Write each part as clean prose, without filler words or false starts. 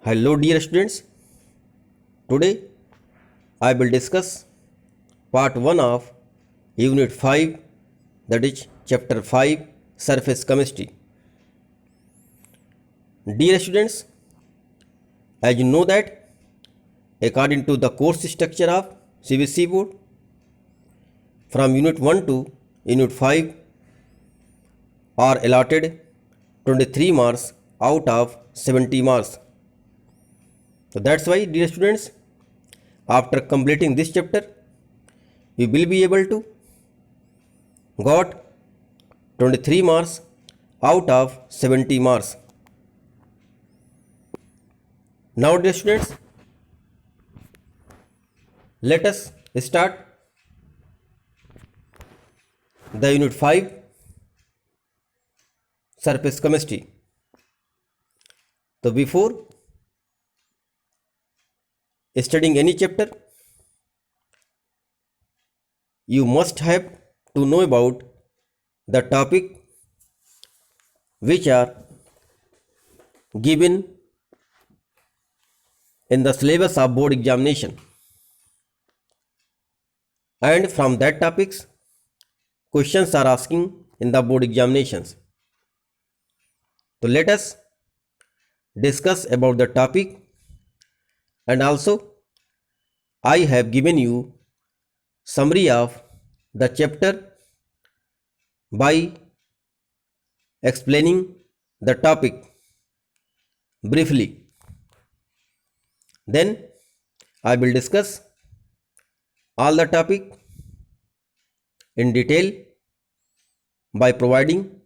Hello dear students, today I will discuss part 1 of unit 5, that is chapter 5, surface chemistry. Dear students, as you know that according to the course structure of CBSE board, from unit 1 to unit 5 are allotted 23 marks out of 70 marks. So that's why dear students, after completing this chapter, you will be able to got 23 marks out of 70 marks. Now dear students, let us start the unit 5 surface chemistry. So before studying any chapter, you must have to know about the topic which are given in the syllabus of board examination, and from that topics questions are asking in the board examinations. So let us discuss about the topic, and also I have given you summary of the chapter by explaining the topic briefly. Then I will discuss all the topic in detail by providing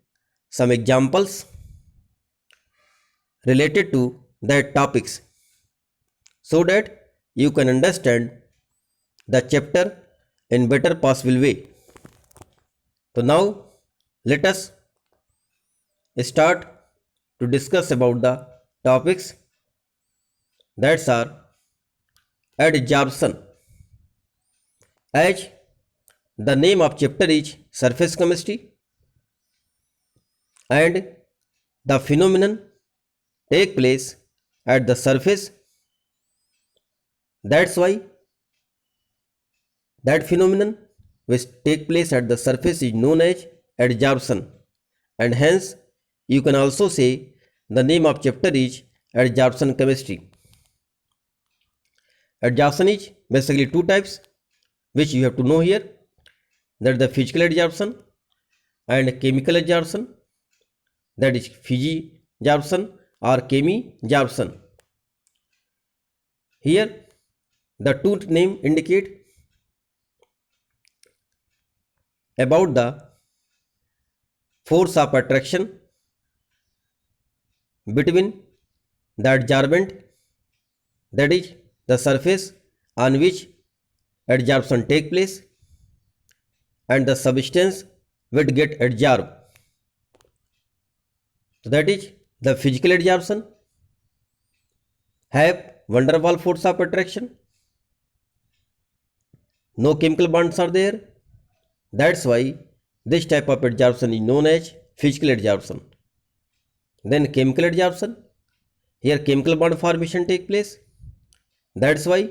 some examples related to that topics, so that you can understand the chapter in better possible way. So now let us start to discuss about the topics that are adsorption. As the name of chapter is surface chemistry, and the phenomenon take place at the surface, that's why that phenomenon which take place at the surface is known as adsorption, and hence you can also say the name of chapter is adsorption chemistry. Adsorption is basically two types which you have to know here, that is the physical adsorption and chemical adsorption, that is physisorption or chemisorption. Here the two name indicate about the force of attraction between the adsorbent, that is the surface on which adsorption take place, and the substance will get adsorbed. So that is the physical adsorption have van der Waals force of attraction, no chemical bonds are there, that's why this type of adsorption is known as physical adsorption. Then chemical adsorption, here chemical bond formation take place, that's why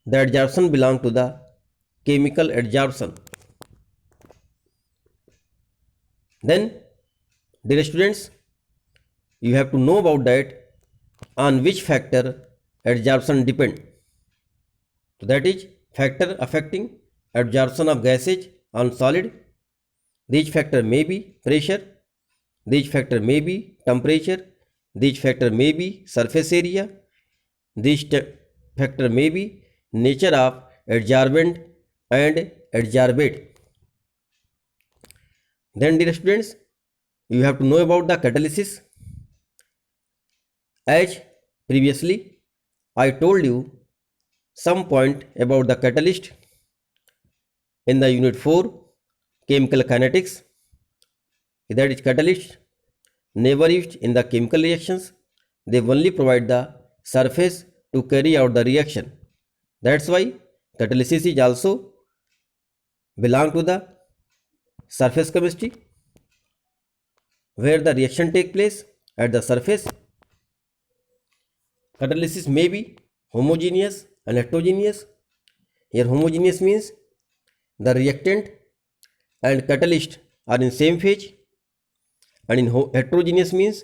the adsorption belong to the chemical adsorption. Then dear students, you have to know about that on which factor adsorption depend. So that is factor affecting adsorption of gases on solid. These factor may be pressure, these factor may be temperature, these factor may be surface area, these factor may be nature of adsorbent and adsorbate. Then dear students, you have to know about the catalysis. As previously I told you some point about the catalyst in the unit 4 chemical kinetics, that is catalyst never used in the chemical reactions, they only provide the surface to carry out the reaction. That's why catalysis is also belong to the surface chemistry, where the reaction take place at the surface, catalysis may be homogeneous and heterogeneous. Here homogeneous means the reactant and catalyst are in same phase, and in heterogeneous means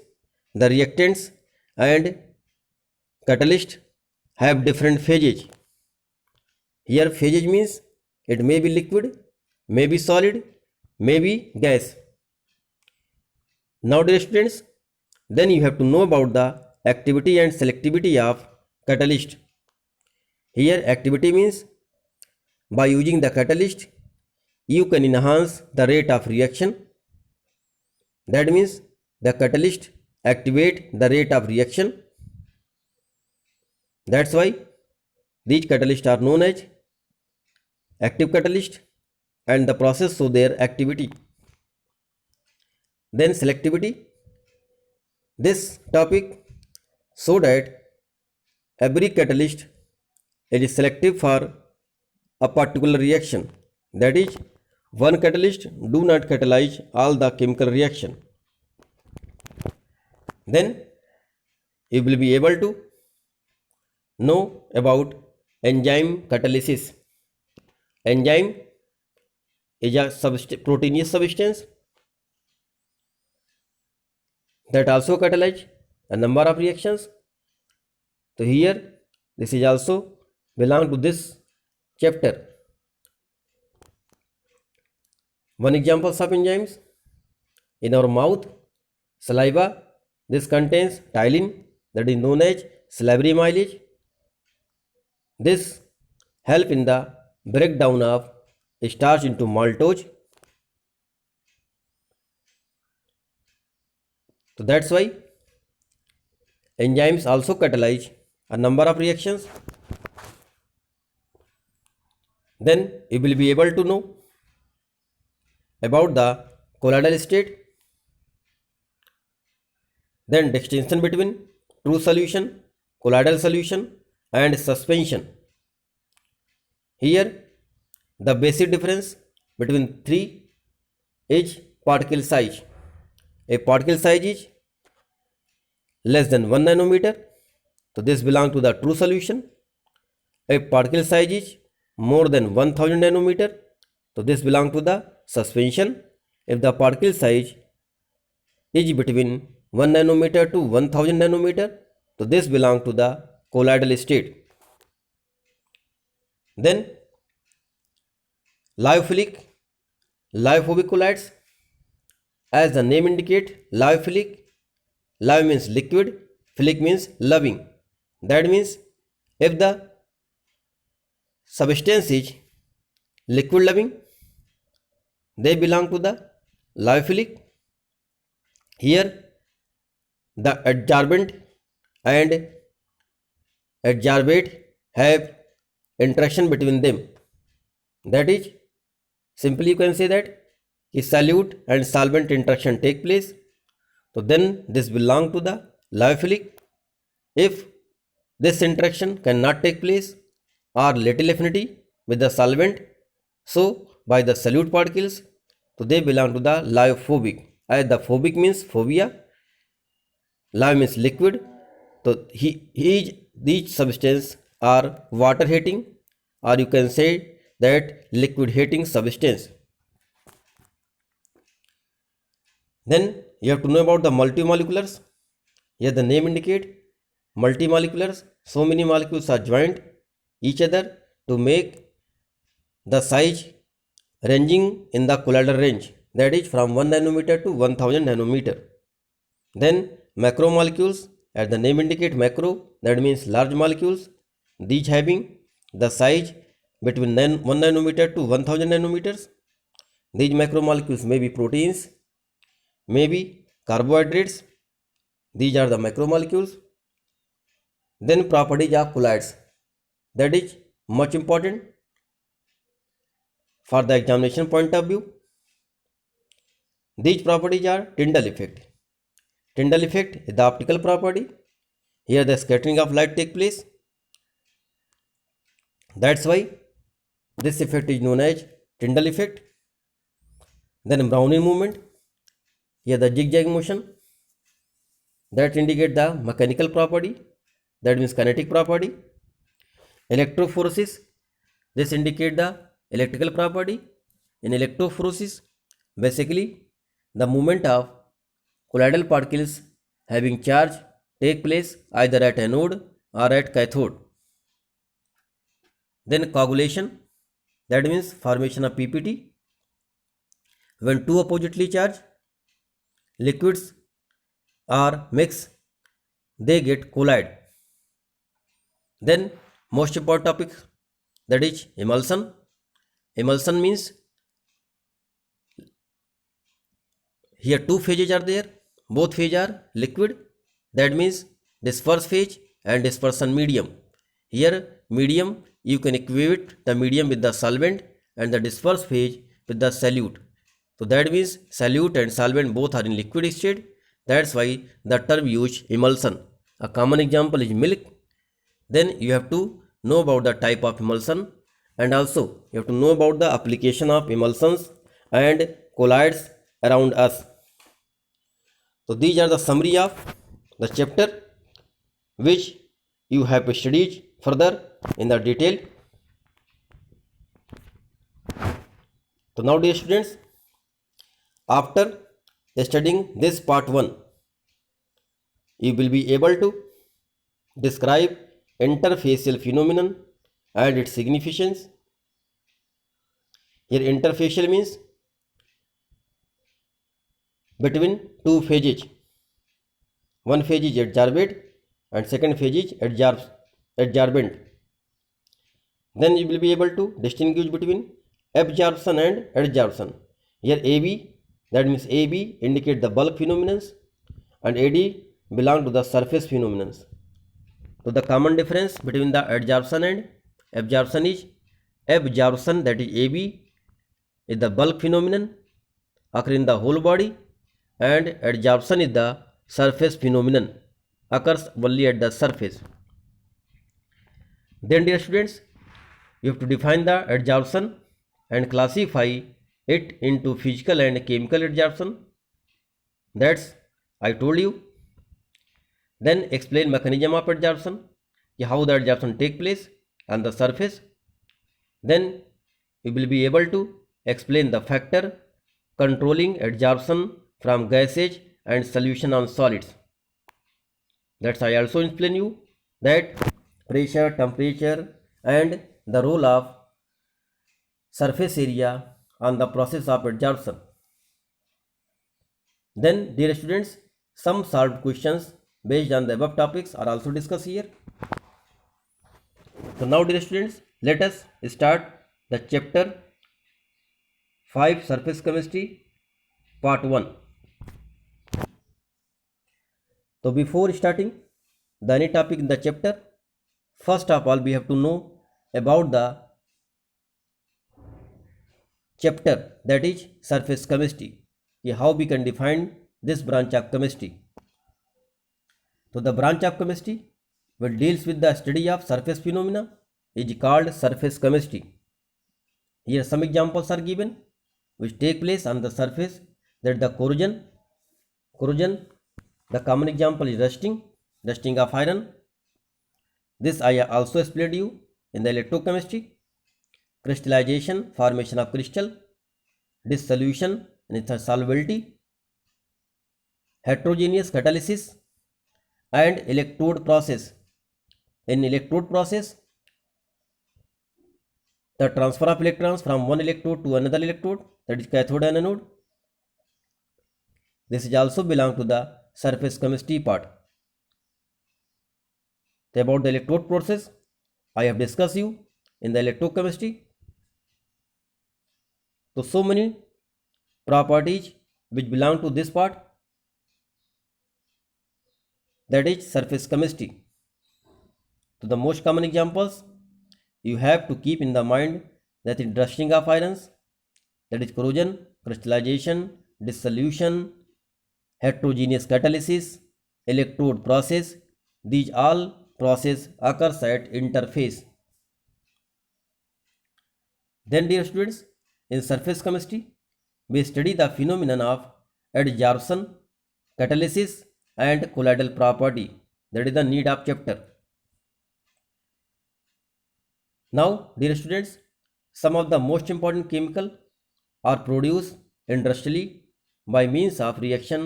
the reactants and catalyst have different phases. Here phases means it may be liquid, may be solid, may be gas. Now dear students, then you have to know about the activity and selectivity of catalyst. Here activity means by using the catalyst you can enhance the rate of reaction. That means the catalyst activate the rate of reaction. That's why these catalysts are known as active catalyst and the process show their activity. Then selectivity. This topic so that every catalyst is selective for a particular reaction. That is, one catalyst do not catalyze all the chemical reaction. Then you will be able to know about enzyme catalysis. Enzyme is a proteinous substance that also catalyze a number of reactions. So here this is also belong to this chapter. One example of enzymes in our mouth, saliva. This contains ptyalin that is known as salivary amylase. This help in the breakdown of starch into maltose. So that's why enzymes also catalyze a number of reactions. Then you will be able to know about the colloidal state. Then distinction between true solution, colloidal solution and suspension. Here the basic difference between three is particle size. A particle size is less than 1 nanometer, so this belongs to the true solution. A particle size is more than 1000 nanometer, so this belongs to the suspension. If the particle size is between 1 nanometer to 1000 nanometer, so this belongs to the colloidal state. Then lyophilic, lyophobic colloids. As the name indicate, lyophilic, lyo means liquid, philic means loving. That means if the substance is liquid loving, they belong to the lyophilic. Here the adsorbent and adsorbate have interaction between them. That is, simply you can say that solute and solvent interaction take place. So then this belong to the lyophilic. If this interaction cannot take place or little affinity with the solvent, so by the solute particles, so they belong to the lyophobic. As the phobic means phobia, lyo means liquid. So these substances are water hating, or you can say that liquid hating substance. Then you have to know about the multimoleculars. Here the name indicate multimoleculars. So many molecules are joined each other to make the size ranging in the colloidal range, that is from 1 nanometer to 1000 nanometer. Then macromolecules, as the name indicate macro, that means large molecules. These having the size between 1 nanometer to 1000 nanometers. These macromolecules may be proteins, maybe carbohydrates. These are the macromolecules. Then properties of colloids, that is much important for the examination point of view. These properties are Tyndall effect. Tyndall effect is the optical property. Here the scattering of light takes place. That's why this effect is known as Tyndall effect. Then Brownian movement. Here the zigzag motion, that indicate the mechanical property. that means kinetic property. Electrophoresis, this indicate the electrical property. In electrophoresis, basically the movement of colloidal particles having charge take place either at anode or at cathode. Then coagulation, that means formation of PPT. When two oppositely charged liquids are mixed, they get collide. Then most important topic, that is emulsion. Emulsion means here two phases are there, both phases are liquid, that means disperse phase and dispersion medium. Here medium you can equate the medium with the solvent and the disperse phase with the solute. So that means solute and solvent both are in liquid state. That's why the term used emulsion. A common example is milk. Then you have to know about the type of emulsion, and also you have to know about the application of emulsions and colloids around us. So these are the summary of the chapter which you have to study further in the detail. So now dear students, after studying this part 1, you will be able to describe interfacial phenomenon and its significance. Here interfacial means between two phases. One phase is adsorbate and second phase is adsorbent. Then you will be able to distinguish between absorption and adsorption. Here AB, that means AB indicate the bulk phenomenon and AD belong to the surface phenomenon. So the common difference between the adsorption and absorption is absorption, that is AB, is the bulk phenomenon occur in the whole body, and adsorption is the surface phenomenon occurs only at the surface. Then dear students, you have to define the adsorption and classify it into physical and chemical adsorption. That's I told you. Then explain mechanism of adsorption, how the adsorption take place on the surface. Then you will be able to explain the factor controlling adsorption from gases and solution on solids. That's I also explain you that pressure, temperature and the role of surface area on the process of adsorption. Then dear students, some solved questions based on the above topics are also discussed here. So now dear students, let us start the chapter 5 surface chemistry part 1. So before starting the any topic in the chapter, first of all we have to know about the chapter, that is surface chemistry, how we can define this branch of chemistry. So the branch of chemistry which deals with the study of surface phenomena is called surface chemistry. Here some examples are given which take place on the surface, that the corrosion, the common example is rusting of iron. This I also explained you in the electrochemistry. Crystallization, formation of crystal, dissolution and its solubility, heterogeneous catalysis and electrode process. In electrode process, the transfer of electrons from one electrode to another electrode, that is cathode and anode. This is also belong to the surface chemistry part. So about the electrode process, I have discussed you in the electrochemistry. So many properties which belong to this part, that is surface chemistry. So the most common examples you have to keep in the mind, that is rusting of irons, that is corrosion, crystallization, dissolution, heterogeneous catalysis, electrode process. These all process occurs at interface. Then dear students, in surface chemistry we study the phenomenon of adsorption, catalysis and colloidal property. That is the need of chapter. Now, dear students, some of the most important chemical are produced industrially by means of reaction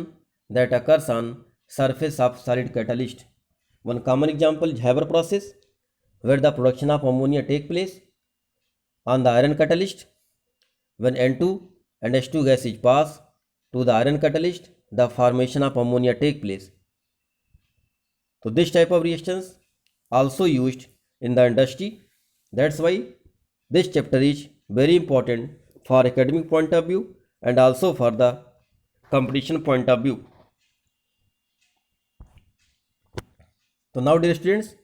that occurs on surface of solid catalyst. One common example is Haber process, where the production of ammonia take place on the iron catalyst. When N2 and H2 gas is passed to the iron catalyst, the formation of ammonia take place. So this type of reactions also used in the industry. That's why this chapter is very important for academic point of view and also for the competition point of view. So now, dear students,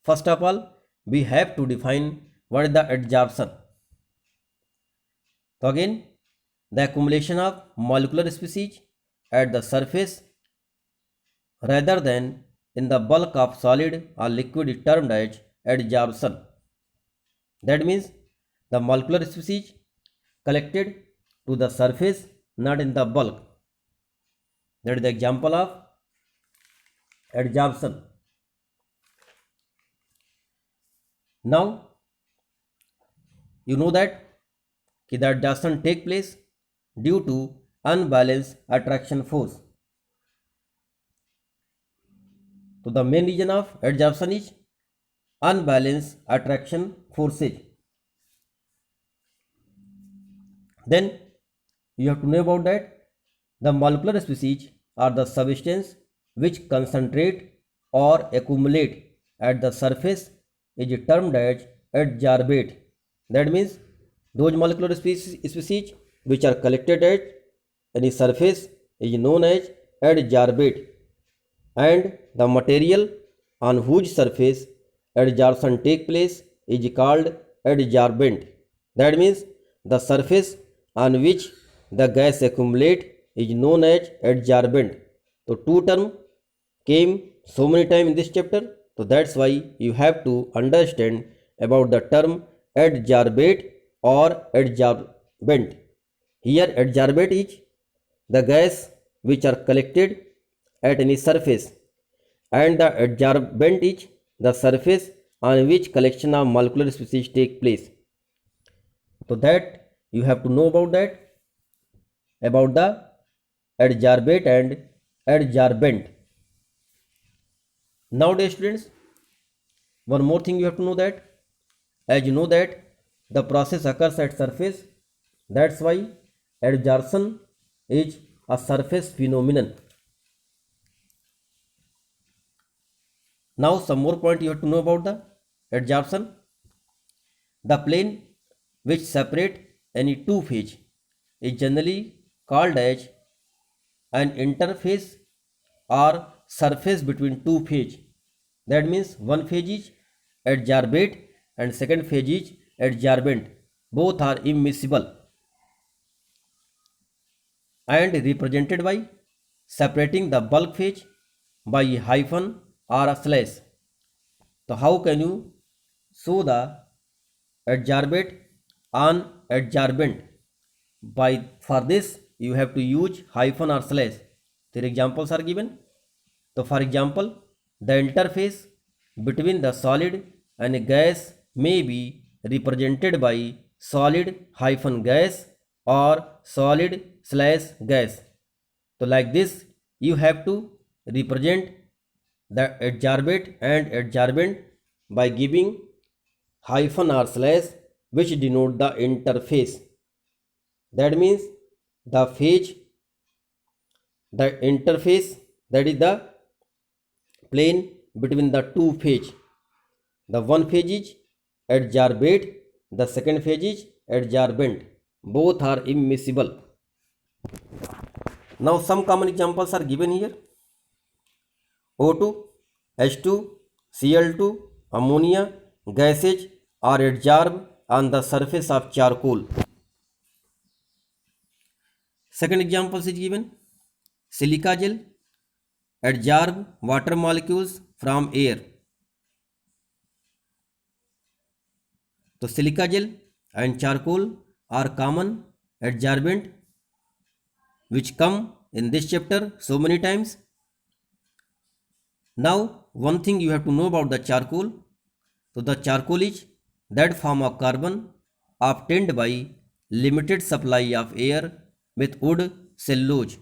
first of all, we have to define what is the adsorption. So again, the accumulation of molecular species at the surface rather than in the bulk of solid or liquid is termed as adsorption. That means the molecular species collected to the surface, not in the bulk. That is the example of adsorption. Now, you know that the adsorption take place due to unbalanced attraction force. So the main reason of adsorption is unbalanced attraction forces. Then you have to know about that the molecular species are the substance which concentrate or accumulate at the surface is termed as adsorbate. That means those molecular species which are collected at any surface is known as adsorbate, and the material on whose surface adsorption take place is called adsorbent. That means the surface on which the gas accumulate is known as adsorbent. So two terms came so many times in this chapter. So that's why you have to understand about the term adsorbate or adsorbent. Here adsorbate is the gas which are collected at any surface, and the adsorbent is the surface on which collection of molecular species take place. So that you have to know about that, about the adsorbate and adsorbent. Nowadays, students, one more thing you have to know that, as you know that the process occurs at surface, that's why adsorption is a surface phenomenon. Now some more point you have to know about the adsorption. The plane which separate any two phase is generally called as an interface or surface between two phase. That means one phase is adsorbate and second phase is adsorbent. Both are immiscible and represented by separating the bulk phase by a hyphen or a slash. So how can you show the adsorbate on adsorbent? For this you have to use hyphen or slash. Their examples are given. So for example, the interface between the solid and a gas may be represented by solid hyphen gas or solid slash gas. So like this you have to represent the adsorbate and adsorbent by giving hyphen or slash which denote the interface. That means the phase, the interface, that is the plane between the two phase. The one phase is adsorbate, the second phase is adsorbent. Both are immiscible. Now some common examples are given here. O2, H2, Cl2, ammonia gases are adsorbed on the surface of charcoal. Second example is given. Silica gel adsorb water molecules from air. So silica gel and charcoal are common adsorbent which come in this chapter so many times. Now one thing you have to know about the charcoal. So the charcoal is that form of carbon obtained by limited supply of air with wood cellulose.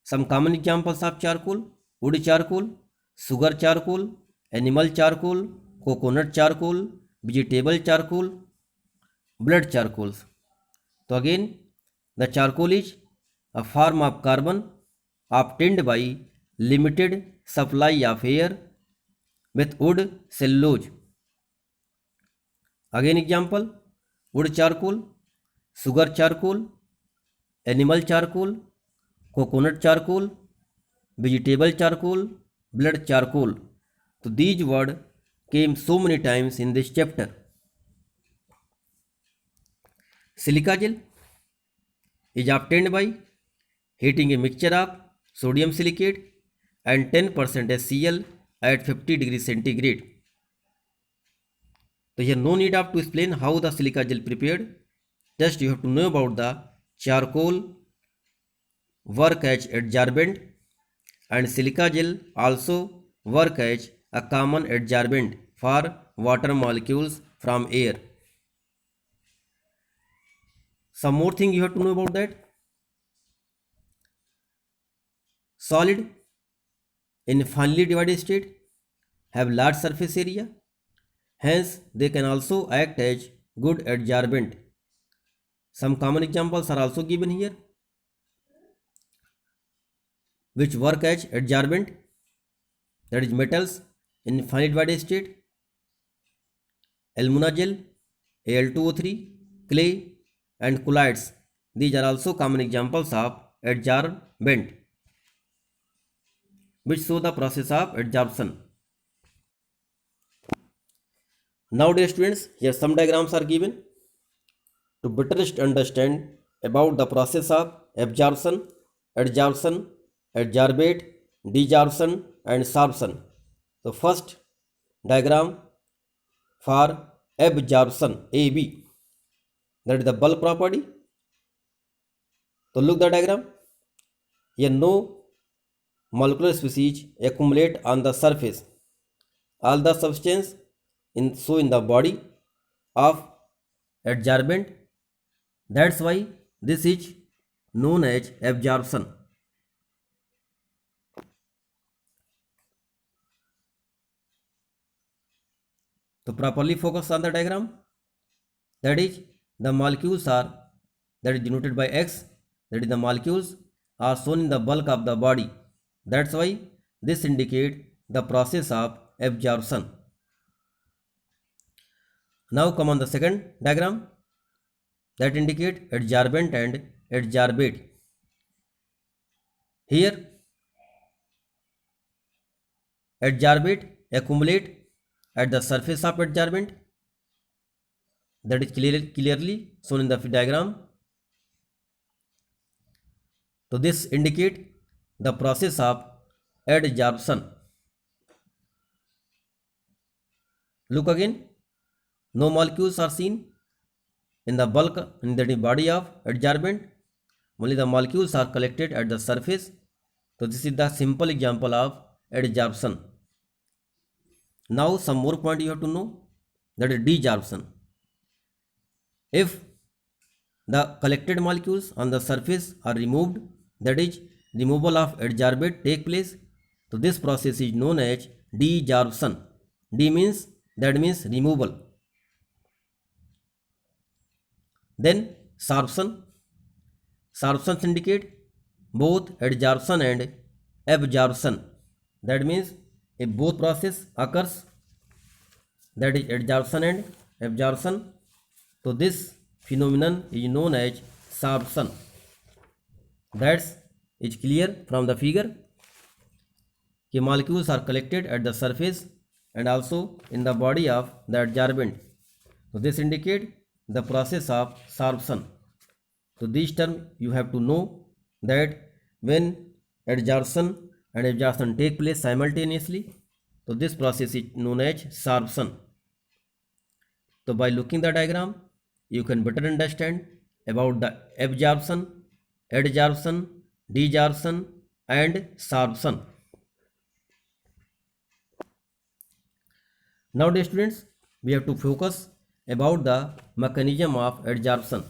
Some common examples of charcoal: wood charcoal, sugar charcoal, animal charcoal, coconut charcoal, vegetable charcoal, blood charcoals. So again, the charcoal is a form of carbon obtained by limited supply of air with wood cellulose. Again example: wood charcoal, sugar charcoal, animal charcoal, coconut charcoal, vegetable charcoal, blood charcoal. So these words came so many times in this chapter. Silica gel is obtained by heating a mixture of sodium silicate and 10% HCl at 50 degrees centigrade. So here no need of to explain how the silica gel prepared. Just you have to know about the charcoal work as adsorbent and silica gel also work as a common adsorbent for water molecules from air. Some more thing you have to know about that. Solid in finely divided state have large surface area, hence they can also act as good adsorbent. Some common examples are also given here which work as adsorbent, that is metals in finely divided state: alumina gel, Al2O3, clay and colloids. These are also common examples of adsorbent which show the process of adsorption. Now dear students, here some diagrams are given to better understand about the process of absorption, adsorption, adsorbate, desorption and sorption. So first diagram for absorption, AB, that is the bulk property. So look the diagram. Here no molecular species accumulate on the surface. All the substance in the body of adsorbent. That's why this is known as absorption. To properly focus on the diagram, that is the molecules are, that is denoted by X, that is the molecules are shown in the bulk of the body. That's why this indicates the process of absorption. Now come on the second diagram that indicate adsorbent and adsorbate. Here adsorbate accumulate at the surface of adsorbent, that is clearly shown in the diagram. So this indicate the process of adsorption. Look again, no molecules are seen in the bulk in the body of adsorbent, only the molecules are collected at the surface. So this is the simple example of adsorption. Now some more point you have to know, that is desorption. If the collected molecules on the surface are removed, that is removal of adsorbate take place, so this process is known as desorption. D means, that means removal. Then sorption. Sorptions indicate both adsorption and absorption. That means if both process occurs, that is adsorption and absorption, so this phenomenon is known as sorption. That's is clear from the figure. The molecules are collected at the surface and also in the body of the adsorbent. So this indicates the process of sorption. So this term you have to know, that when adsorption and absorption take place simultaneously, so this process is known as sorption. So by looking the diagram, you can better understand about the absorption, adsorption, desorption and sorption. Now dear students, we have to focus about the mechanism of adsorption.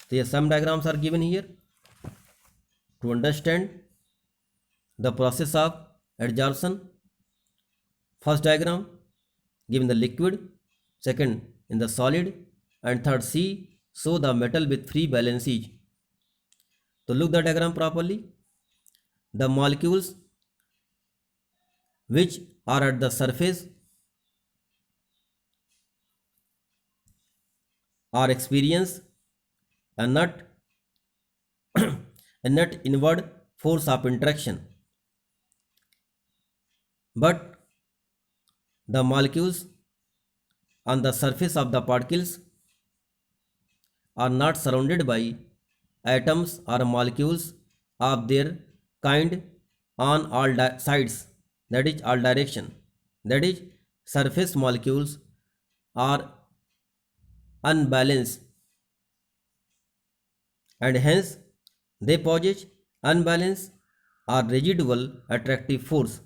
So some diagrams are given here to understand the process of adsorption. First diagram given the liquid, second in the solid, and third C show the metal with free valencies. So look the diagram properly. The molecules which are at the surface are experience a net a net inward force of interaction, but the molecules on the surface of the particles are not surrounded by atoms or molecules of their kind on all sides, that is all direction. That is, surface molecules are unbalanced and hence they possess unbalanced or residual attractive force,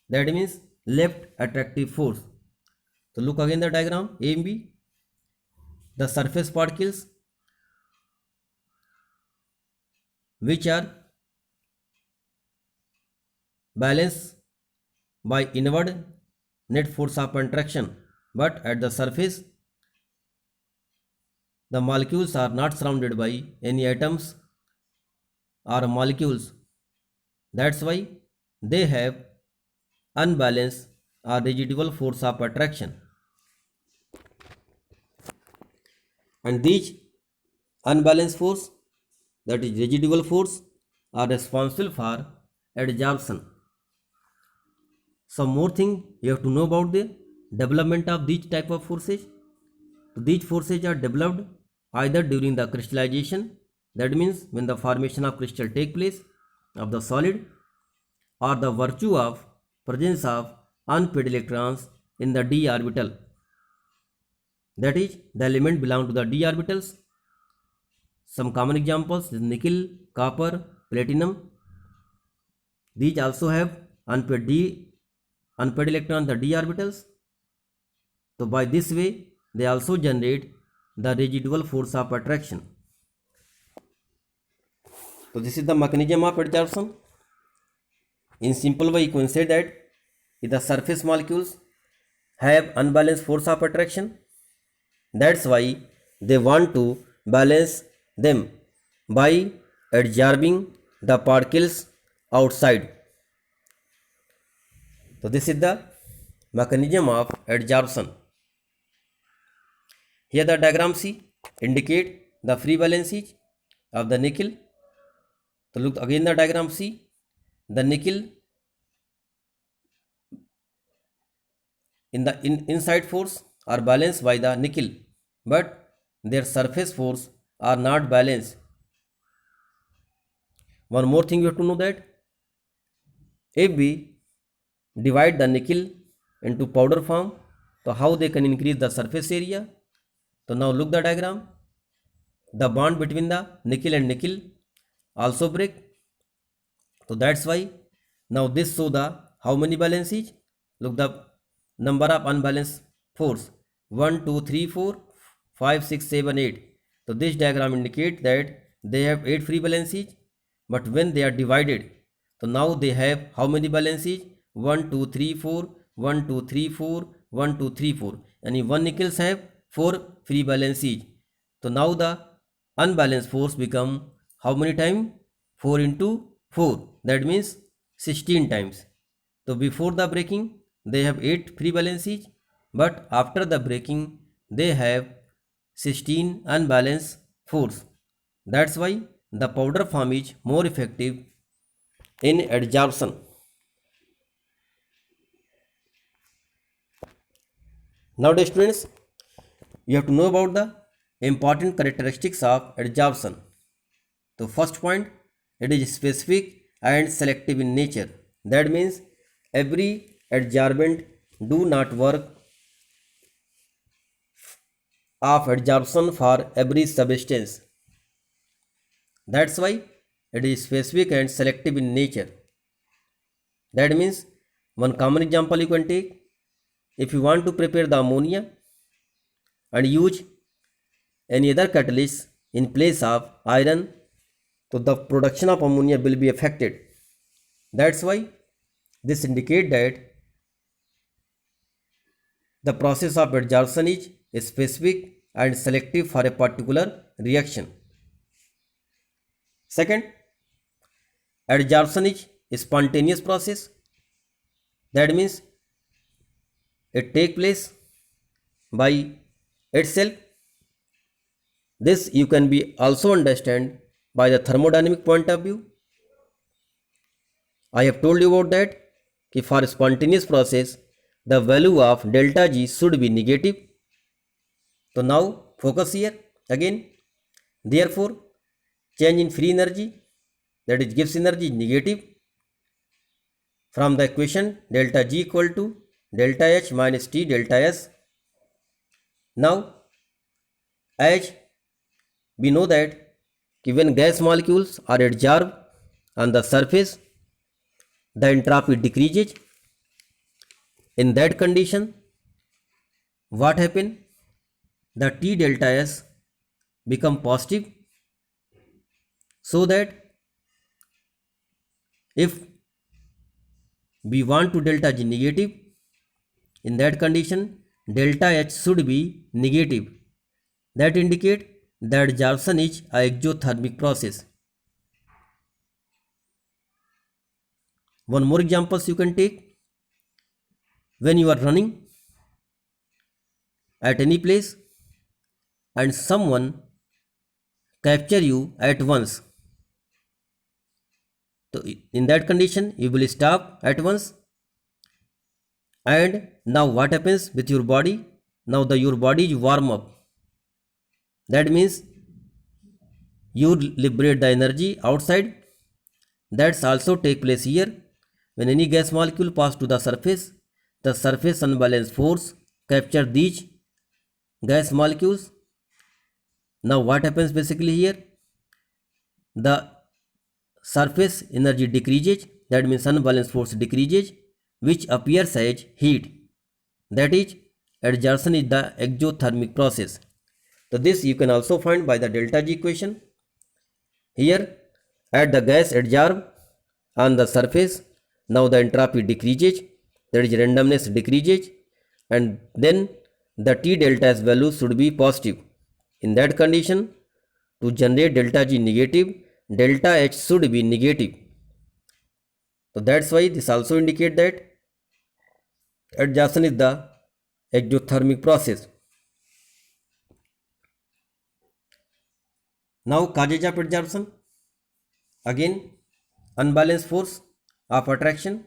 that means left attractive force. So look again the diagram A and B. The surface particles which are balanced by inward net force of attraction, but at the surface the molecules are not surrounded by any atoms or molecules. That's why they have unbalanced or residual force of attraction. And these unbalanced force, that is residual force, are responsible for adsorption. Some more thing you have to know about the development of these type of forces. So these forces are developed either during the crystallization, that means when the formation of crystal take place of the solid, or the virtue of presence of unpaired electrons in the d orbital, that is the element belong to the d orbitals. Some common examples is nickel, copper, platinum. These also have unpaired electron in the d orbitals. So by this way they also generate the residual force of attraction. So this is the mechanism of adsorption. In simple way you can say that if the surface molecules have unbalanced force of attraction, that's why they want to balance them by adsorbing the particles outside. So this is the mechanism of adsorption. Here the diagram C indicate the free valencies of the nickel. So look again the diagram C. The nickel in the inside force are balanced by the nickel, but their surface force are not balanced. One more thing you have to know that if we divide the nickel into powder form, so how they can increase the surface area. So now look the diagram. The bond between the nickel and nickel also break. So that's why now this show the how many valencies. Look the number of unbalanced force 1, 2, 3, 4, 5, 6, 7, 8. So this diagram indicates that they have 8 free valencies, but when they are divided, so now they have how many valencies? 1, 2, 3, 4, 1, 2, 3, 4, 1, 2, 3, 4. And if one nickels have 4 free valencies. So now the unbalanced force become how many times? 4 into 4. That means 16 times. So before the breaking they have 8 free valencies, but after the breaking they have 16 unbalanced force. That's why the powder form is more effective in adsorption. Now dear students, you have to know about the important characteristics of adsorption. So first point, it is specific and selective in nature. That means every adsorbent do not work of adsorption for every substance. That's why it is specific and selective in nature. That means one common example you can take. If you want to prepare the ammonia, and use any other catalyst in place of iron, so the production of ammonia will be affected. That's why this indicates that the process of adsorption is specific and selective for a particular reaction. Second, adsorption is a spontaneous process. That means it takes place by itself. This you can be also understand by the thermodynamic point of view. I have told you about that for spontaneous process the value of delta G should be negative. So now focus here again. Therefore, change in free energy, that is Gibbs energy, negative. From the equation delta G equal to delta H minus T delta S. Now, as we know that when gas molecules are adsorbed on the surface, the entropy decreases. In that condition, what happens? The T delta S become positive, so that if we want to delta G negative, in that condition delta H should be negative. That indicates that adsorption is a exothermic process. One more examples you can take. When you are running at any place and someone capture you at once, so in that condition you will stop at once. And now what happens with your body? Now your body is warm up. That means you liberate the energy outside. That's also take place here. When any gas molecule pass to the surface unbalanced force capture these gas molecules. Now what happens basically here? The surface energy decreases, that means unbalanced force decreases, which appears as heat. That is, adsorption is the exothermic process. So this you can also find by the delta G equation. Here, at the gas adsorb on the surface, now the entropy decreases, that is randomness decreases, and then the T delta S value should be positive. In that condition, to generate delta G negative, delta H should be negative. So that's why this also indicates that adsorption is the exothermic process. Now causes of adsorption. Again, unbalanced force of attraction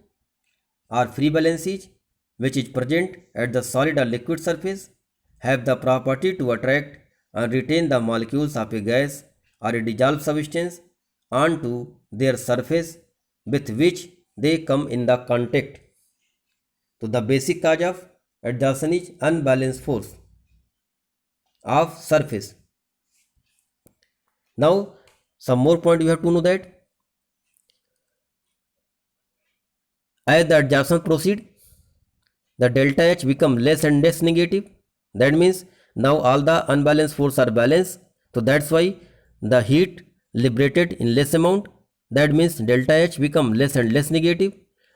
or free valencies which is present at the solid or liquid surface have the property to attract and retain the molecules of a gas or a dissolved substance onto their surface with which they come in the contact. So the basic cause of adsorption is unbalanced force of surface. Now some more point you have to know that as the adsorption proceed, the delta H become less and less negative. That means now all the unbalanced forces are balanced. So that's why the heat liberated in less amount. That means delta H become less and less negative,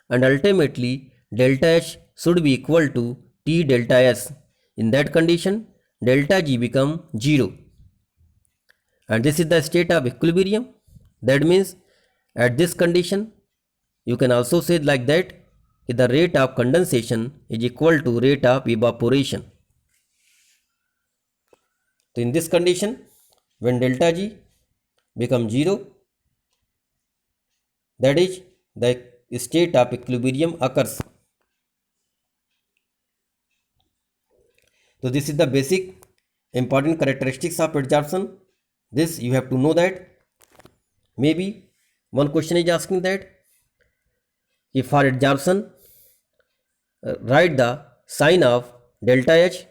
and ultimately delta H should be equal to T delta S. In that condition, delta G become 0. And this is the state of equilibrium. That means at this condition, you can also say like that the rate of condensation is equal to rate of evaporation. So in this condition, when delta G becomes 0, that is the state of equilibrium occurs. So this is the basic important characteristics of adsorption. This you have to know that. Maybe one question is asking that if for adsorption write the sign of delta H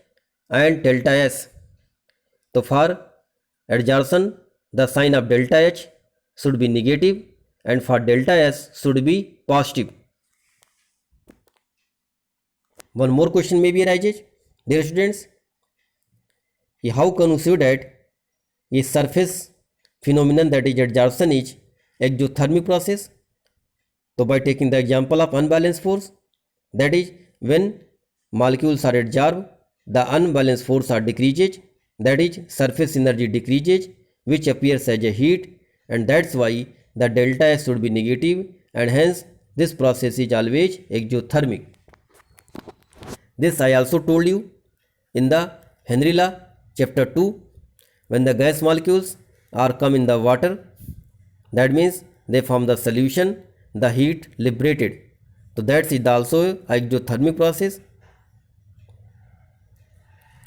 and delta S. So for adsorption the sign of delta H should be negative and for delta S should be positive. One more question maybe arises. Dear students, how can you say that a surface phenomenon, that is adsorption, is exothermic process? So by taking the example of unbalanced force, that is when molecules are adsorbed, the unbalanced force are decreases, that is surface energy decreases, which appears as a heat, and that's why the delta S should be negative, and hence this process is always exothermic. This I also told you in the Henry law chapter 2, when the gas molecules are come in the water, that means they form the solution, the heat liberated. So that is also exothermic process.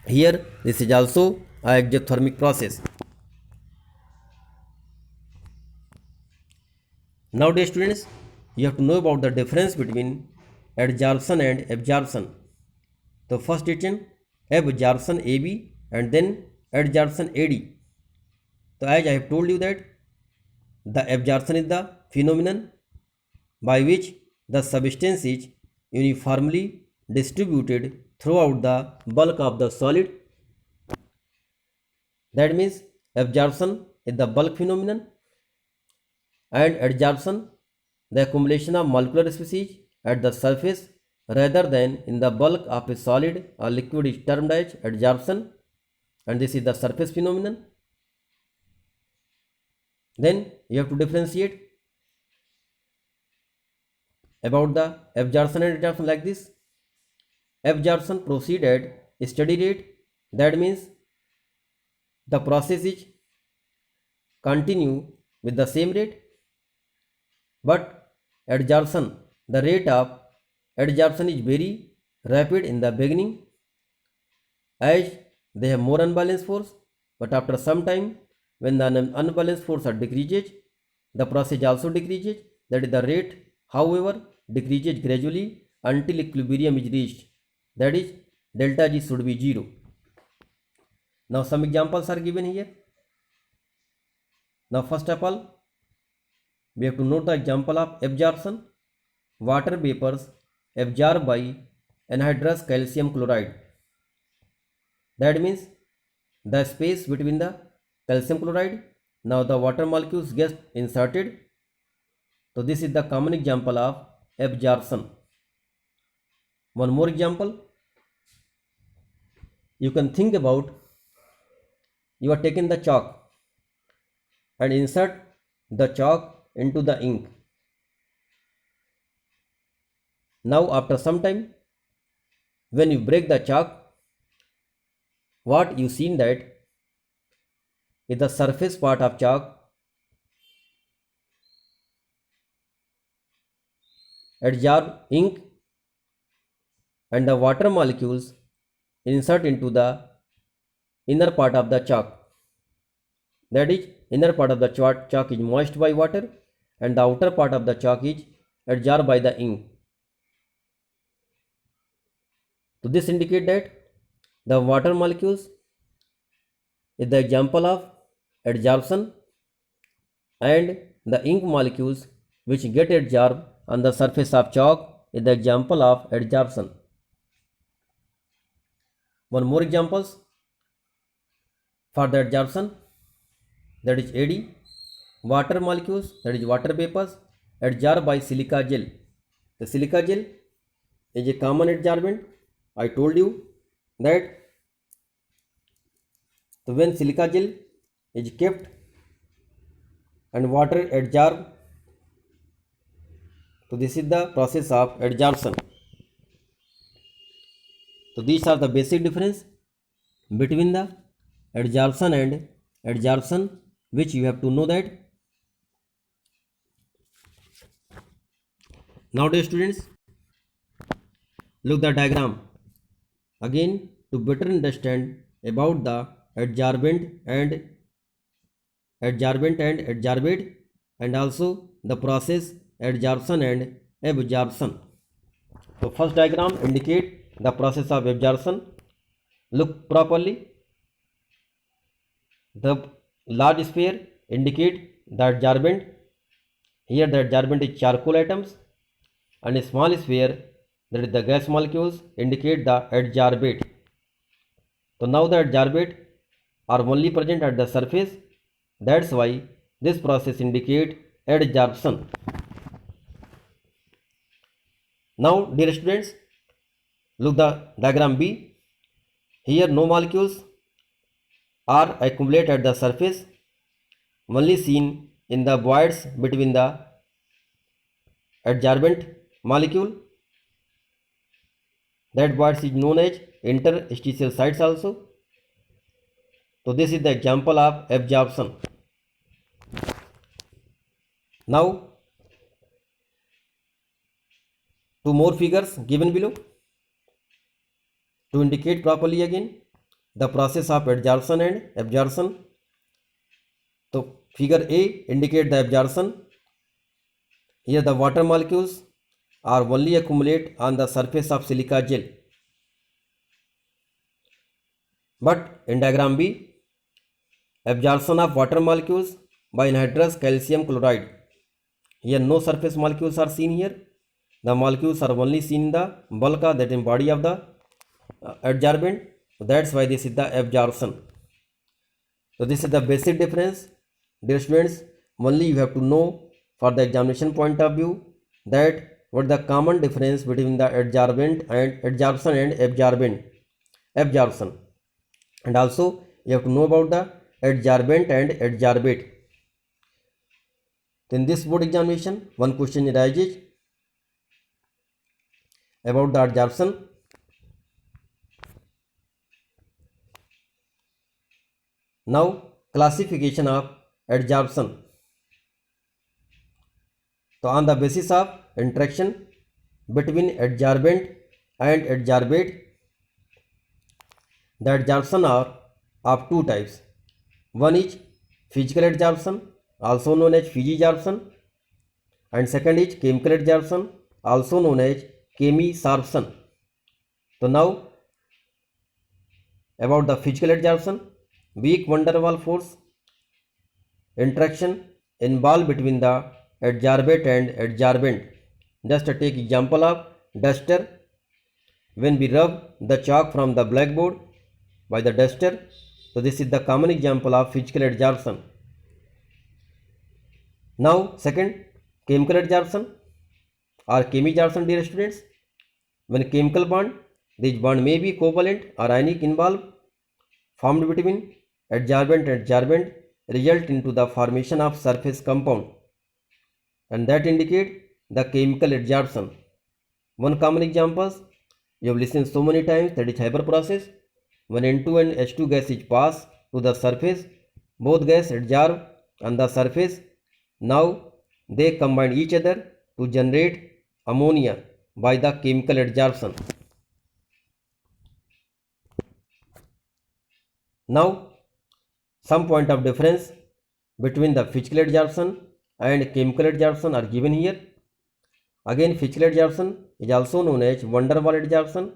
Here this is also a exothermic process. Now dear students, you have to know about the difference between adsorption and absorption. So first written absorption AB and then adsorption AD. So as I have told you that the absorption is the phenomenon by which the substance is uniformly distributed throughout the bulk of the solid. That means absorption is the bulk phenomenon, and adsorption the accumulation of molecular species at the surface rather than in the bulk of a solid or liquid is termed as adsorption, and this is the surface phenomenon. Then you have to differentiate about the absorption and adsorption like this. Absorption proceed at a steady rate, that means the process is continue with the same rate, but adsorption, the rate of adsorption is very rapid in the beginning as they have more unbalanced force, but after some time when the unbalanced force are decreases, the process also decreases, that is the rate, however, decreases gradually until equilibrium is reached, that is delta G should be 0. Now some examples are given here. Now first of all, we have to note the example of absorption. Water vapors absorbed by anhydrous calcium chloride. That means the space between the calcium chloride, now the water molecules get inserted. So this is the common example of absorption. One more example, you can think about, you are taking the chalk and insert the chalk into the ink. Now after some time, when you break the chalk, what you seen that is the surface part of chalk adsorb ink, and the water molecules insert into the inner part of the chalk. That is, inner part of the chalk is moist by water, and the outer part of the chalk is adsorbed by the ink. So this indicates that the water molecules is the example of adsorption, and the ink molecules which get adsorbed on the surface of chalk is the example of adsorption. One more examples for the adsorption, that is AD. Water molecules, that is water vapors, adsorbed by silica gel. The silica gel is a common adsorbent. I told you that when silica gel is kept and water adsorbed, so this is the process of adsorption. So these are the basic difference between the adsorption and adsorption, which you have to know that. Now dear students, look the diagram again to better understand about the adsorbent and adsorbate, and also the process adsorption and absorption. So first diagram indicate the process of absorption. Look properly. The large sphere indicate the adsorbent. Here the adsorbent is charcoal atoms, and a small sphere, that is the gas molecules, indicate the adsorbate. So now the adsorbate are only present at the surface. That's why this process indicates adsorption. Now, dear students, look the diagram B. Here no molecules are accumulated at the surface, only seen in the voids between the adsorbent molecule. That voids is known as interstitial sites also. So this is the example of absorption. Now, two more figures given below to indicate properly again the process of adsorption and absorption. So figure A indicate the absorption. Here the water molecules are only accumulate on the surface of silica gel. But in diagram B, absorption of water molecules by anhydrous calcium chloride. Here no surface molecules are seen here. The molecules are only seen in the bulk, that in body of the adsorbent. That's why this is the absorption. So this is the basic difference. Dear students, only you have to know for the examination point of view that what the common difference between the adsorbent and adsorption and absorption. And also you have to know about the adsorbent and adsorbate. In this board examination, one question arises about the adsorption. Now, classification of adsorption. So, on the basis of interaction between adsorbent and adsorbate, the adsorption are of two types. One is physical adsorption, also known as physisorption, and second is chemical adsorption, also known as chemisorption. So now about the physical adsorption, weak van der Waals force interaction involved between the adsorbate and adsorbent. Just take example of duster. When we rub the chalk from the blackboard by the duster, so this is the common example of physical adsorption. Now second, chemical adsorption or chemisorption, dear students. When chemical bond, this bond may be covalent or ionic involved formed between adsorbent and adsorbent result into the formation of surface compound, and that indicate the chemical adsorption. One common examples you have listened so many times, that is Haber process. When N2 and H2 gas is passed to the surface, both gas adsorb on the surface. Now they combine each other to generate ammonia by the chemical adsorption. Now some point of difference between the physical adsorption and chemical adsorption are given here. Again, physical adsorption is also known as van der Waals adsorption,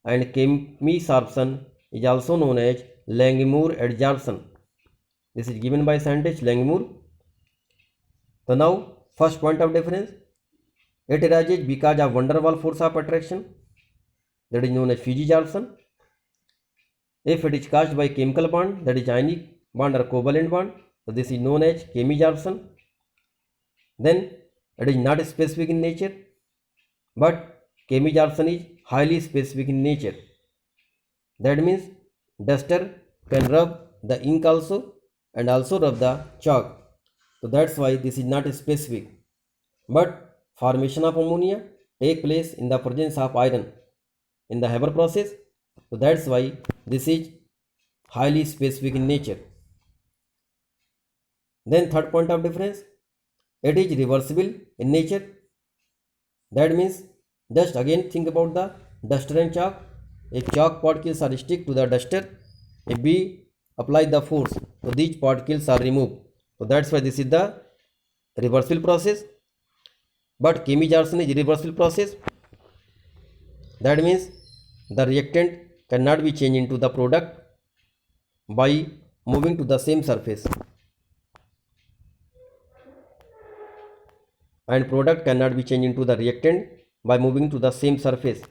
and chemisorption is also known as Langmuir adsorption. This is given by scientist Langmuir. So now first point of difference, it arises because of van der Waals force of attraction, that is known as physisorption. If it is caused by chemical bond, that is ionic bond or covalent bond, so this is known as chemisorption. Then it is not specific in nature, but chemisorption is highly specific in nature. That means duster can rub the ink also and also rub the chalk. So that's why this is not specific. But formation of ammonia take place in the presence of iron in the Haber process. So that's why this is highly specific in nature. Then third point of difference, it is reversible in nature. That means just again think about the duster and chalk. If chalk particles are stick to the duster, if we apply the force, so these particles are removed. So that's why this is the reversible process. But chemisorption is irreversible process. That means the reactant cannot be changed into the product by moving to the same surface, and product cannot be changed into the reactant by moving to the same surface.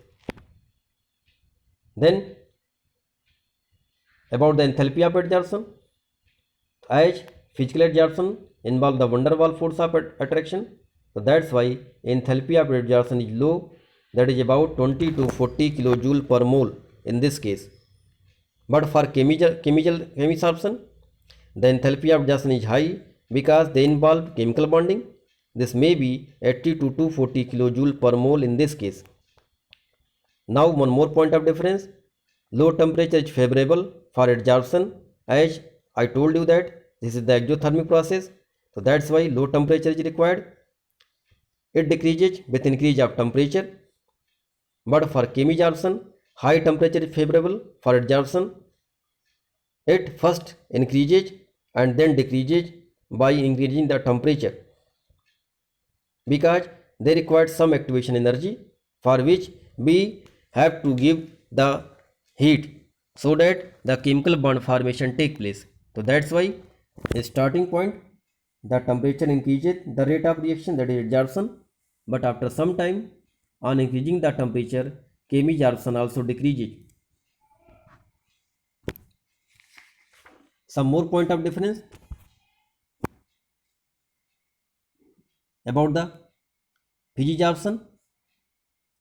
Then about the enthalpy of adsorption, as physical adsorption involves the van der Waals force of attraction, so that's why enthalpy of adsorption is low, that is about 20 to 40 kilojoule per mole in this case. But for chemisorption, the enthalpy of adsorption is high because they involve chemical bonding. This may be 80 to 240 kilojoule per mole in this case. Now one more point of difference. Low temperature is favorable for adsorption, as I told you that this is the exothermic process, so that's why low temperature is required. It decreases with increase of temperature. But for chemisorption, high temperature is favorable for adsorption. It first increases and then decreases by increasing the temperature, because they require some activation energy, for which we have to give the heat so that the chemical bond formation take place. So that's why in starting point the temperature increases the rate of reaction, that is adsorption, but after some time on increasing the temperature, chemisorption also decreases. Some more point of difference about the physisorption.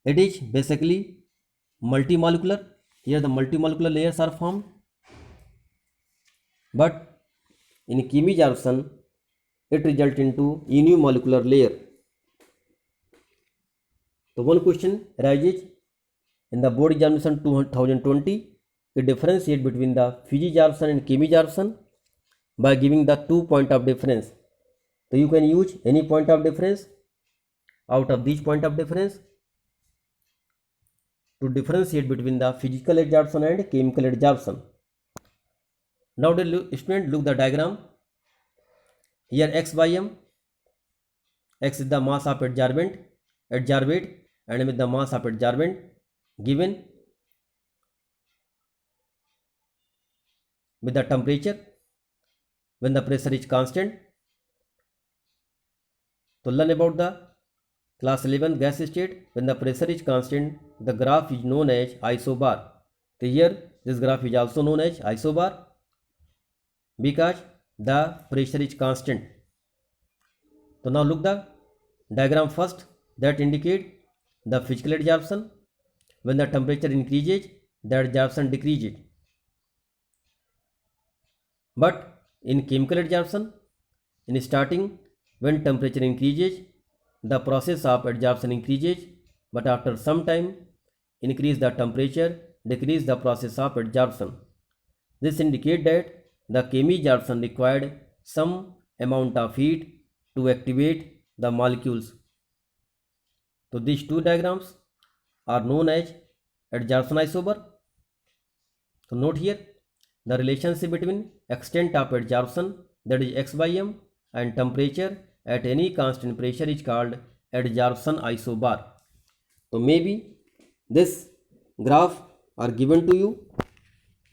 It is basically multimolecular. Here the multimolecular layers are formed, but in chemisorption it results into unimolecular layer. So one question arises in the board examination 2020 to differentiate between the physisorption and chemisorption by giving the 2 point of difference. So you can use any point of difference out of these point of difference to differentiate between the physical adsorption and chemical adsorption. Now the student look the diagram. Here x by m, x is the mass of adsorbent, and m is the mass of adsorbent given with the temperature when the pressure is constant. To learn about the class 11 gas state, when the pressure is constant, the graph is known as isobar. So here this graph is also known as isobar because the pressure is constant. So now look the diagram first, that indicate the physical adsorption. When the temperature increases, the adsorption decreases. But in chemical adsorption, in starting when temperature increases, the process of adsorption increases, but after some time increase the temperature, decrease the process of adsorption. This indicates that the chemisorption required some amount of heat to activate the molecules. So these two diagrams are known as adsorption isobar. So note here the relationship between extent of adsorption, that is x by m, and temperature at any constant pressure is called adsorption isobar. So maybe this graph are given to you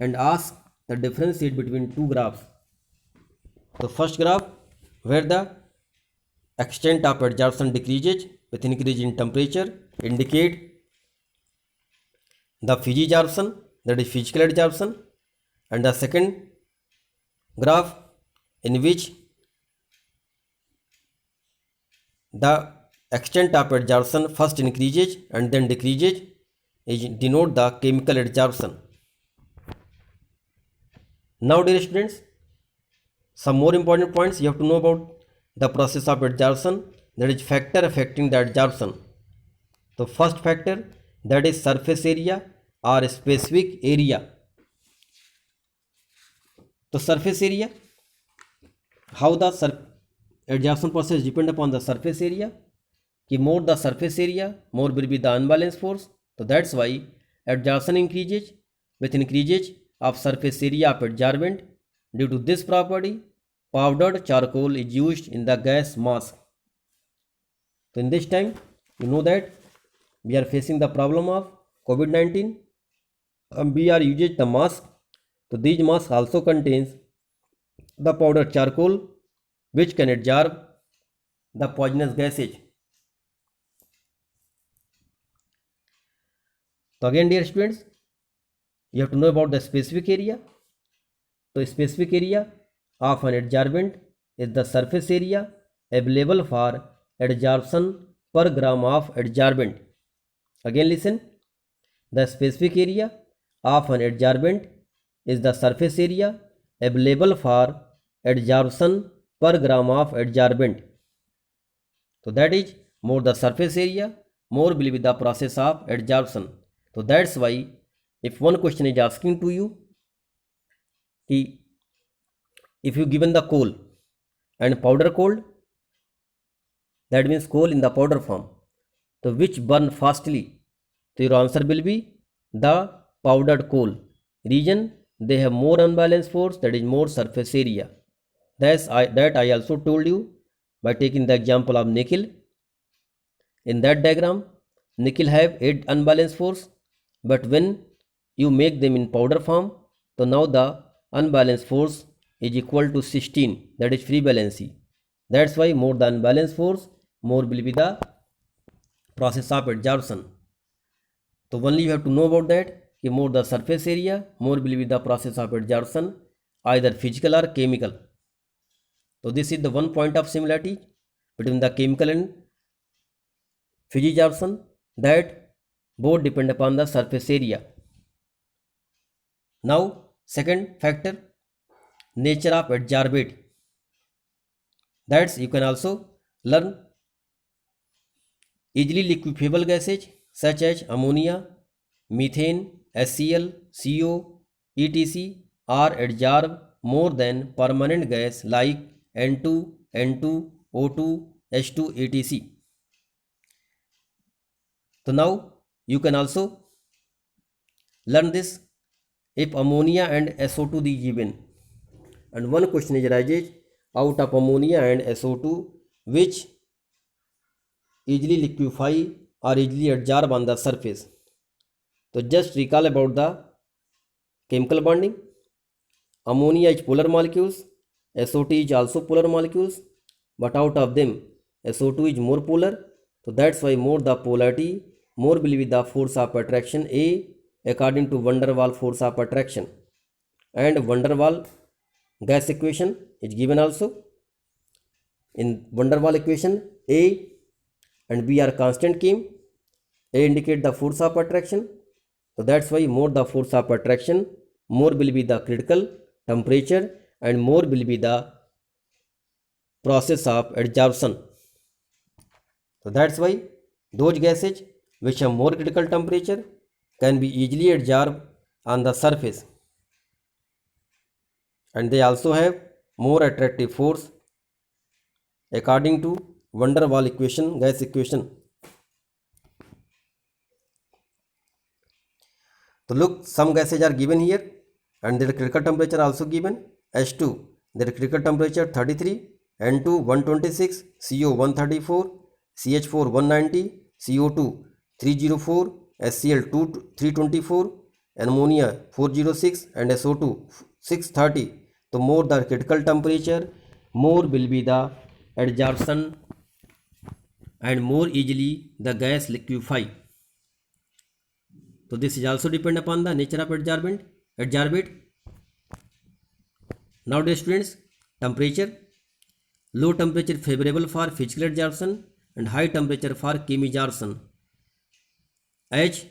and ask the differentiate between two graphs. The first graph where the extent of adsorption decreases with increase in temperature indicate the physisorption, that is physical adsorption, and the second graph in which the extent of adsorption first increases and then decreases is denote the chemical adsorption. Now dear students, some more important points you have to know about the process of adsorption, that is factor affecting the adsorption. The first factor, that is surface area or specific area. So surface area, how the adsorption process depend upon the surface area. Ki more the surface area, more will be the unbalanced force. So that's why adsorption increases with increases of surface area of adsorbent. Due to this property, powdered charcoal is used in the gas mask. So in this time, you know that we are facing the problem of COVID-19. We are using the mask. So these masks also contains the powdered charcoal which can adsorb the poisonous gases. So again dear students, you have to know about the specific area. तो specific area of an adsorbent is the surface area available for adsorption per gram of adsorbent. Again listen, the specific area of an adsorbent is the surface area available for adsorption per gram of adsorbent. So that is, more the surface area, more will be the process of adsorption. So that's why if one question is asking to you, if you given the coal and powder coal, that means coal in the powder form, so which burn fastly? So your answer will be the powdered coal. Reason, they have more unbalanced force, that is more surface area. That I also told you by taking the example of nickel. In that diagram, nickel have 8 unbalanced force, but when you make them in powder form, so now the unbalanced force is equal to 16, that is free valency. That's why more the unbalanced force, more will be the process of adsorption. So only you have to know about that, कि more the surface area, more will be the process of adsorption, either physical or chemical. So this is the one point of similarity between the chemical and physisorption, that both depend upon the surface area. Now second factor, nature of adsorbate. That's you can also learn. Easily liquefiable gases such as ammonia, methane, HCl, CO, etc. are adsorbed more than permanent gas like N2, N2, O2, H2, etc. So now you can also learn this. If ammonia and SO2 is given, and one question is arises, out of ammonia and SO2, which easily liquefy or easily adsorb on the surface. So just recall about the chemical bonding. Ammonia is polar molecules, SO2 is also polar molecules, but out of them SO2 is more polar. So that's why more the polarity, more will be the force of attraction A according to van der Waals force of attraction. And van der Waals gas equation is given also. In van der Waals equation, A and B are constant came. A indicate the force of attraction. So that's why more the force of attraction, more will be the critical temperature, and more will be the process of adsorption. So that's why those gases which have more critical temperature can be easily adsorbed on the surface, and they also have more attractive force according to van der Waals equation, gas equation. So look, some gases are given here and their critical temperature also given. H2, their critical temperature 33, N2 126, CO 134, CH4 190, CO2 304, HCl 324, ammonia 406, and SO2 630. So more the critical temperature, more will be the adsorption, and more easily the gas liquefy. So this is also depend upon the nature of adsorbate. Now dear students, temperature. Low temperature favorable for physical adsorption and high temperature for chemisorption. As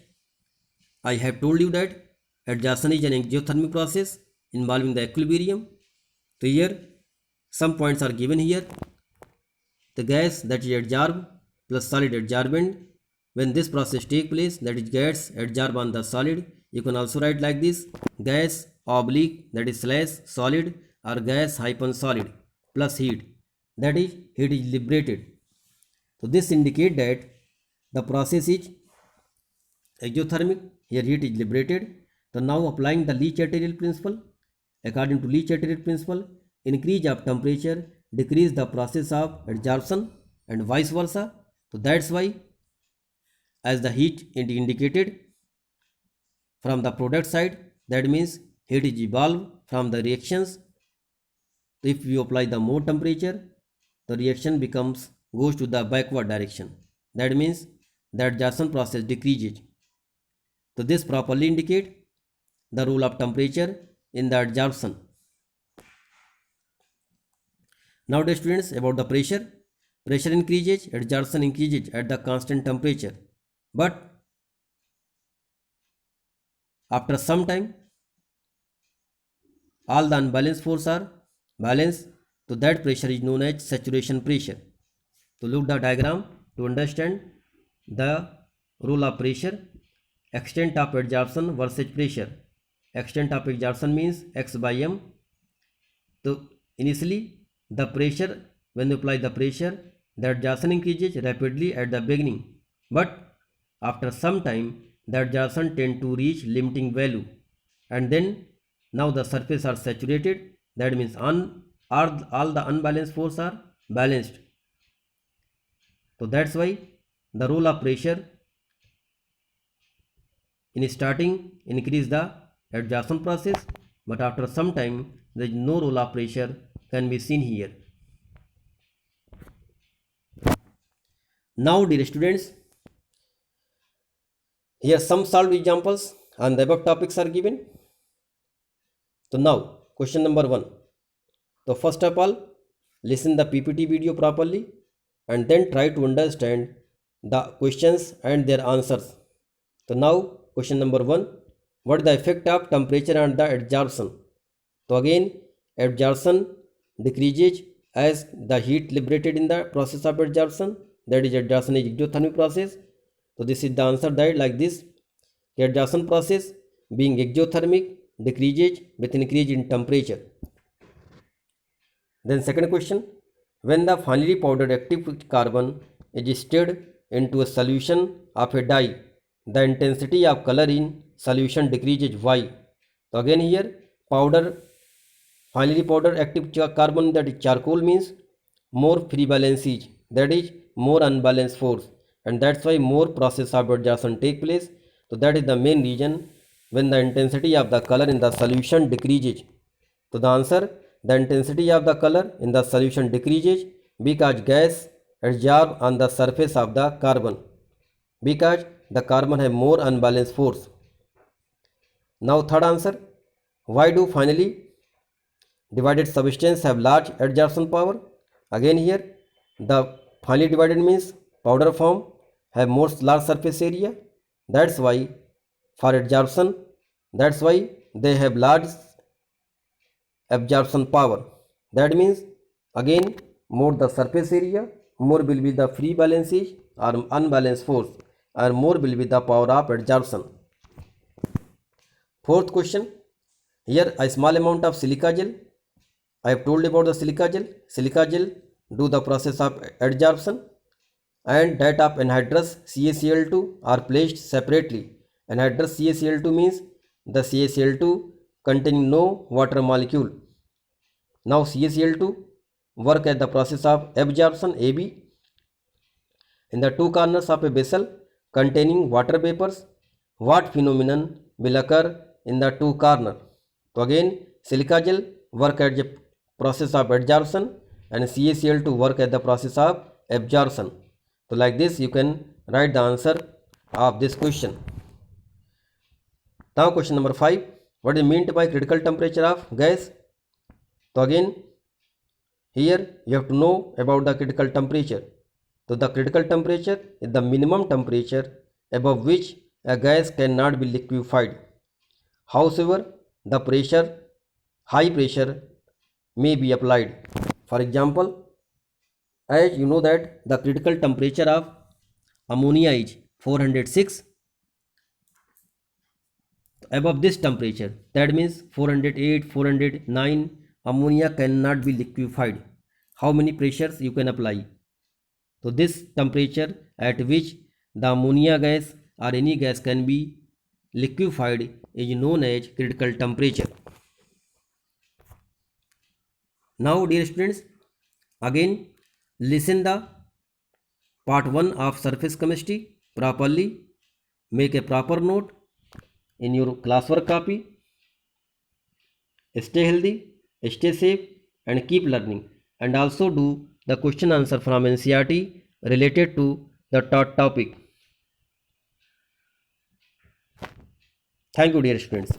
I have told you that adsorption is an exothermic process involving the equilibrium. So here some points are given here. The gas that is adsorbed plus solid adsorbent. When this process take place, that is gas adsorb on the solid, you can also write like this: gas oblique, that is slash solid, or gas hyphen solid plus heat, that is heat is liberated. So this indicate that the process is exothermic, here heat is liberated. So now applying the Le-Chatelier principle, according to Le-Chatelier principle, increase of temperature decrease the process of adsorption and vice versa. So that's why, as the heat indicated from the product side, that means heat is evolved from the reactions. If you apply the more temperature, the reaction goes to the backward direction. That means the adsorption process decreases. So this properly indicate the role of temperature in the adsorption. Now dear students, about the pressure. Pressure increases, adsorption increases at the constant temperature. But after some time, all the unbalanced forces are balanced. So that pressure is known as saturation pressure. So look the diagram to understand the role of pressure. Extent of adsorption versus pressure. Extent of adsorption means x by m. So initially the pressure, when you apply the pressure, the adsorption increases rapidly at the beginning, but after some time the adsorption tend to reach limiting value, and then now the surface are saturated. That means all the unbalanced forces are balanced. So that's why the role of pressure in starting increase the adsorption process, but after some time there is no role of pressure can be seen here. Now dear students, here some solved examples and the above topics are given. So now question number 1. So first of all, listen the PPT video properly and then try to understand the questions and their answers. So now question number 1. What is the effect of temperature on the adsorption? So again, adsorption decreases as the heat liberated in the process of adsorption, that is adsorption is exothermic process. So this is the answer that like this. The adsorption process being exothermic decreases with increase in temperature. Then second question, when the finely powdered active carbon is stirred into a solution of a dye, the intensity of color in solution decreases. Why? So again here finely powdered active carbon, that is charcoal, means more free valencies, that is more unbalanced force, and that's why more process of adsorption take place. So that is the main reason when the intensity of the color in the solution decreases. So the answer, the intensity of the color in the solution decreases because gas adsorb on the surface of the carbon, because the carbon have more unbalanced force. Now third answer, why do finally divided substance have large adsorption power? Again here, the finely divided means powder form have more large surface area. That's why for adsorption, that's why they have large absorption power. That means again more the surface area, more will be the free valencies or unbalanced force, and more will be the power of adsorption. Fourth question, here a small amount of silica gel. I have told about the silica gel. Silica gel do the process of adsorption, and that of anhydrous CaCl2 are placed separately. Anhydrous CaCl2 means the CaCl2 containing no water molecule. Now CaCl2 work at the process of absorption AB in the two corners of a vessel containing water vapors. What phenomenon will occur in the two corners? So again, silica gel work at the process of adsorption and CaCl2 work at the process of absorption. So like this you can write the answer of this question. Now question number 5. What is meant by critical temperature of gas? So again here you have to know about the critical temperature. So the critical temperature is the minimum temperature above which a gas cannot be liquefied. However, the high pressure may be applied. For example, as you know that the critical temperature of ammonia is 406. Above this temperature, that means 408, 409, ammonia cannot be liquefied. How many pressures you can apply? So this temperature at which the ammonia gas or any gas can be liquefied is known as critical temperature. Now dear students, again listen the part 1 of surface chemistry properly, make a proper note in your classwork copy. Stay healthy, stay safe and keep learning, and also do the question answer from NCERT related to the taught topic. Thank you dear students.